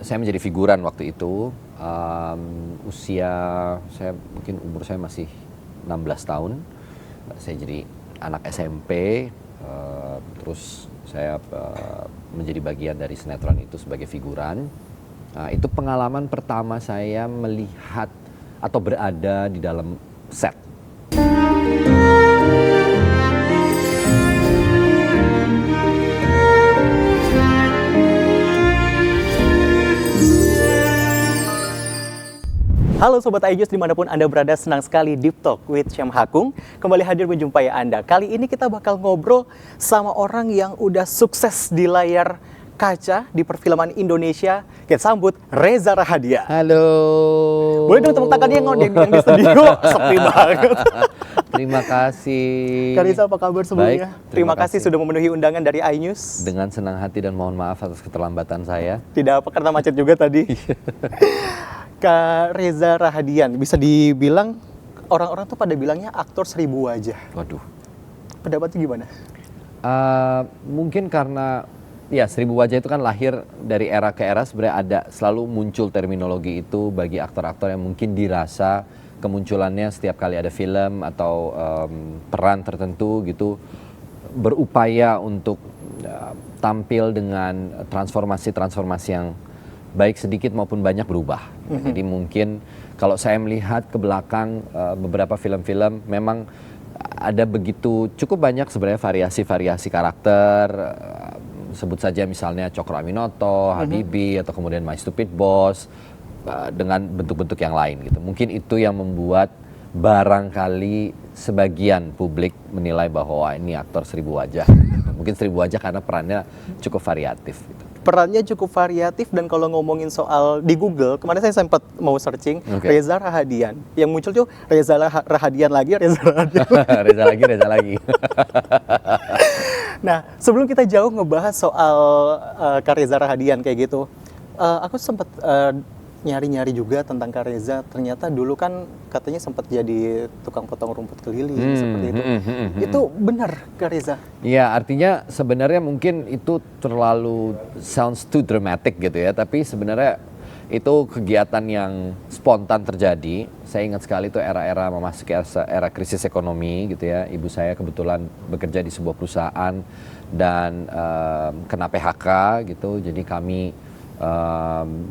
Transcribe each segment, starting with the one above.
saya menjadi figuran waktu itu. Usia saya mungkin umur saya masih 16 tahun. Saya jadi anak SMP. Terus saya menjadi bagian dari sinetron itu sebagai figuran. Itu pengalaman pertama saya melihat atau berada di dalam set. Halo Sobat iJoss dimanapun Anda berada, senang sekali Deep Talk with Syam Hakung kembali hadir menjumpai Anda. Kali ini kita bakal ngobrol sama orang yang udah sukses di layar kaca di perfilman Indonesia. Kita sambut Reza Rahadian. Halo. Boleh dong tepuk tangannya yang di studio, sepi banget. Terima kasih. Kak Reza, apa kabar sebelumnya? Baik, Terima kasih sudah memenuhi undangan dari iNews. Dengan senang hati dan mohon maaf atas keterlambatan saya. Tidak apa, karena macet juga tadi. Kak Reza Rahadian, bisa dibilang orang-orang tuh pada bilangnya aktor 1000 wajah. Waduh. Pendapatnya gimana? Mungkin karena ya 1000 wajah itu kan lahir dari era ke era, sebenarnya ada selalu muncul terminologi itu bagi aktor-aktor yang mungkin dirasa kemunculannya setiap kali ada film atau peran tertentu gitu, berupaya untuk tampil dengan transformasi-transformasi yang baik sedikit maupun banyak berubah. Jadi mungkin kalau saya melihat ke belakang beberapa film-film memang ada begitu cukup banyak sebenarnya variasi-variasi karakter. Sebut saja misalnya Cokro Aminoto, Habibie, atau kemudian My Stupid Boss dengan bentuk-bentuk yang lain gitu. Mungkin itu yang membuat barangkali sebagian publik menilai bahwa wah, ini aktor 1000 wajah. Mungkin 1000 wajah karena perannya cukup variatif gitu. Perannya cukup variatif, dan kalau ngomongin soal di Google, kemarin saya sempat mau searching Reza Rahadian. Yang muncul tuh Reza Rahadian lagi, Reza Rahadian. Reza lagi. Nah, sebelum kita jauh ngebahas soal Kak Reza Rahadian kayak gitu, aku sempat nyari-nyari juga tentang Kak Reza. Ternyata dulu kan katanya sempat jadi tukang potong rumput keliling seperti itu. Itu benar Kak Reza? Ya, artinya sebenarnya mungkin itu terlalu sounds too dramatic gitu ya. Tapi sebenarnya itu kegiatan yang spontan terjadi. Saya ingat sekali itu era-era memasuki era krisis ekonomi gitu ya. Ibu saya kebetulan bekerja di sebuah perusahaan dan kena PHK gitu. Jadi kami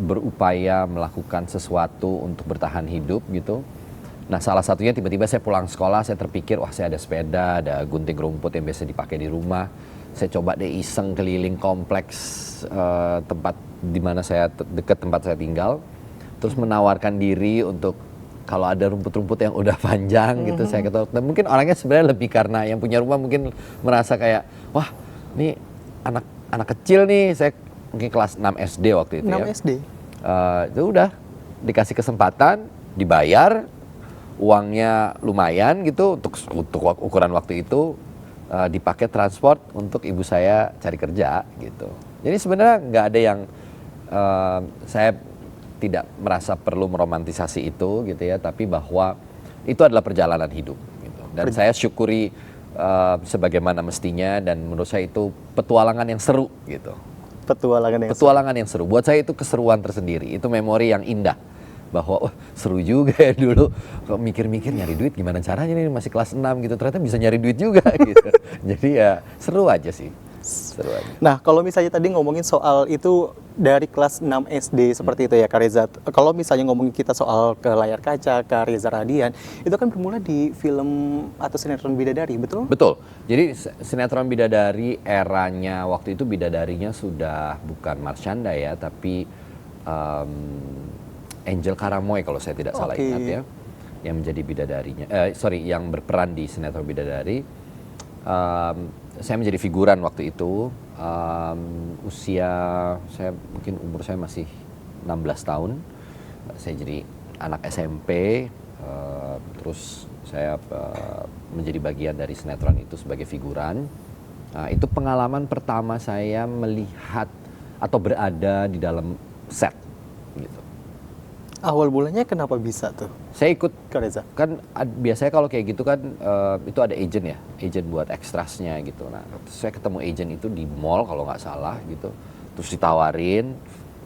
berupaya melakukan sesuatu untuk bertahan hidup gitu. Nah, salah satunya tiba-tiba saya pulang sekolah, saya terpikir, wah saya ada sepeda, ada gunting rumput yang biasa dipakai di rumah. Saya coba deh iseng keliling kompleks tempat di mana saya dekat tempat saya tinggal. Terus menawarkan diri untuk kalau ada rumput-rumput yang udah panjang gitu, saya ketahui. Dan mungkin orangnya sebenarnya lebih karena yang punya rumah mungkin merasa kayak, wah ini anak kecil nih, saya mungkin kelas 6 SD waktu itu 6 SD? Itu udah dikasih kesempatan, dibayar, uangnya lumayan gitu untuk ukuran waktu itu, dipakai transport untuk ibu saya cari kerja gitu. Jadi sebenarnya nggak ada yang, saya tidak merasa perlu meromantisasi itu gitu ya, tapi bahwa itu adalah perjalanan hidup gitu. Dan saya syukuri sebagaimana mestinya, dan menurut saya itu petualangan yang seru gitu. Petualangan yang seru. Buat saya itu keseruan tersendiri. Itu memori yang indah. Bahwa seru juga ya dulu. Kok mikir-mikir nyari duit gimana caranya nih, masih kelas 6 gitu. Ternyata bisa nyari duit juga gitu. Jadi ya seru aja sih. Seru aja. Nah, kalau misalnya tadi ngomongin soal itu dari kelas 6 SD seperti itu ya Kak Reza. Kalau misalnya ngomongin kita soal ke layar kaca, Kak Reza Rahadian, itu kan bermula di film atau sinetron Bidadari, betul? Betul. Jadi sinetron Bidadari eranya waktu itu bidadarinya sudah bukan Marshanda ya, tapi Angel Karamoy kalau saya tidak salah ingat ya, yang menjadi bidadarinya. Yang berperan di sinetron Bidadari. Saya menjadi figuran waktu itu. Usia saya mungkin umur saya masih 16 tahun. Saya jadi anak SMP. Terus saya menjadi bagian dari sinetron itu sebagai figuran. Itu pengalaman pertama saya melihat atau berada di dalam set gitu. Awal bulannya kenapa bisa tuh? Saya ikut, Kak Reza. kan biasanya kalau kayak gitu kan itu ada agent ya, agent buat ekstrasnya gitu. Nah, saya ketemu agent itu di mall kalau nggak salah gitu. Terus ditawarin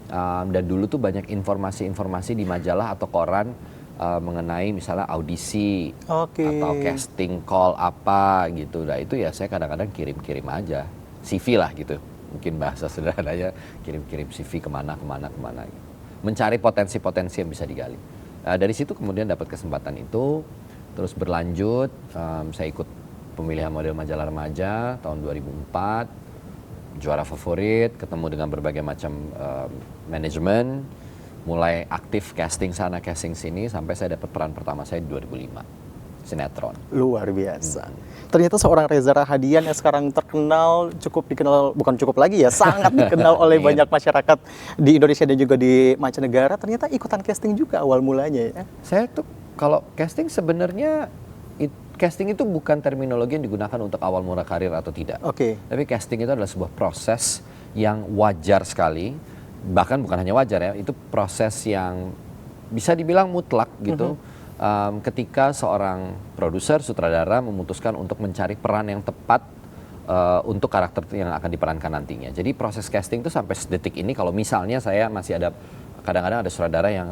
Dan dulu tuh banyak informasi-informasi di majalah atau koran mengenai misalnya audisi Oke. atau casting call apa gitu. Nah itu ya saya kadang-kadang kirim-kirim aja CV lah gitu. Mungkin bahasa sederhananya kirim-kirim CV kemana gitu. Mencari potensi-potensi yang bisa digali. Dari situ kemudian dapat kesempatan itu, terus berlanjut. Saya ikut pemilihan model majalah remaja tahun 2004. Juara favorit, ketemu dengan berbagai macam manajemen, mulai aktif casting sana casting sini sampai saya dapat peran pertama saya di 2005, sinetron. Luar biasa. Ternyata seorang Reza Rahadian yang sekarang terkenal, cukup dikenal, bukan cukup lagi ya, sangat dikenal oleh banyak masyarakat di Indonesia dan juga di mancanegara, ternyata ikutan casting juga awal mulanya ya. Saya tuh kalau casting sebenarnya casting itu bukan terminologi yang digunakan untuk awal mula karir atau tidak. Oke. Tapi casting itu adalah sebuah proses yang wajar sekali, bahkan bukan hanya wajar ya, itu proses yang bisa dibilang mutlak gitu. Ketika seorang produser, sutradara memutuskan untuk mencari peran yang tepat untuk karakter yang akan diperankan nantinya. Jadi proses casting itu sampai detik ini, kalau misalnya saya masih ada, kadang-kadang ada sutradara yang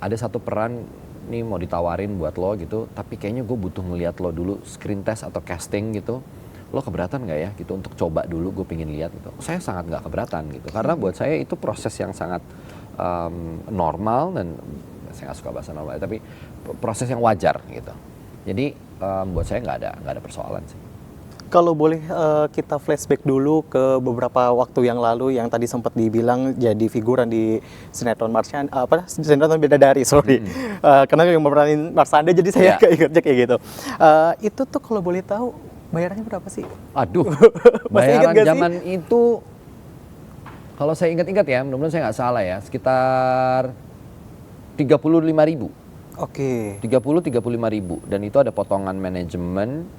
ada satu peran nih mau ditawarin buat lo gitu, tapi kayaknya gue butuh ngeliat lo dulu screen test atau casting gitu, lo keberatan nggak ya gitu untuk coba dulu, gue pengen lihat gitu. Saya sangat nggak keberatan gitu, karena buat saya itu proses yang sangat normal, dan saya nggak suka bahasa normal, tapi proses yang wajar gitu. Jadi buat saya nggak ada persoalan sih. Kalau boleh kita flashback dulu ke beberapa waktu yang lalu yang tadi sempat dibilang jadi figuran di sinetron sinetron Bidadari, sorry. Karena yang memperanin Marsanda jadi saya keingetnya kayak gitu. Itu tuh kalau boleh tahu bayarannya berapa sih? Aduh, Masih ingat bayaran gak sih? zaman itu kalau saya ingat-ingat ya, mudah-mudahan saya nggak salah ya, sekitar 35.000. Oke. 35.000, dan itu ada potongan manajemen.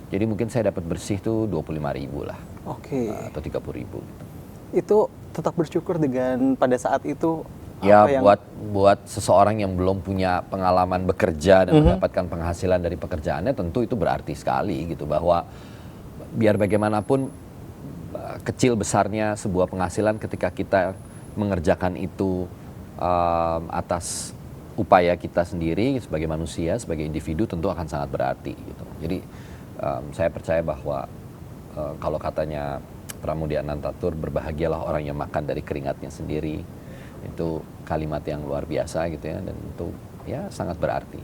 Jadi mungkin saya dapat bersih tuh 25.000 lah. Oke. Atau 30.000 gitu. Itu tetap bersyukur dengan pada saat itu Ya apa yang buat seseorang yang belum punya pengalaman bekerja dan mendapatkan penghasilan dari pekerjaannya, tentu itu berarti sekali gitu, bahwa biar bagaimanapun kecil besarnya sebuah penghasilan, ketika kita mengerjakan itu atas upaya kita sendiri sebagai manusia, sebagai individu, tentu akan sangat berarti gitu. Jadi saya percaya bahwa kalau katanya Pramudia Anantatur, berbahagialah orang yang makan dari keringatnya sendiri. Itu kalimat yang luar biasa gitu ya, dan itu ya sangat berarti.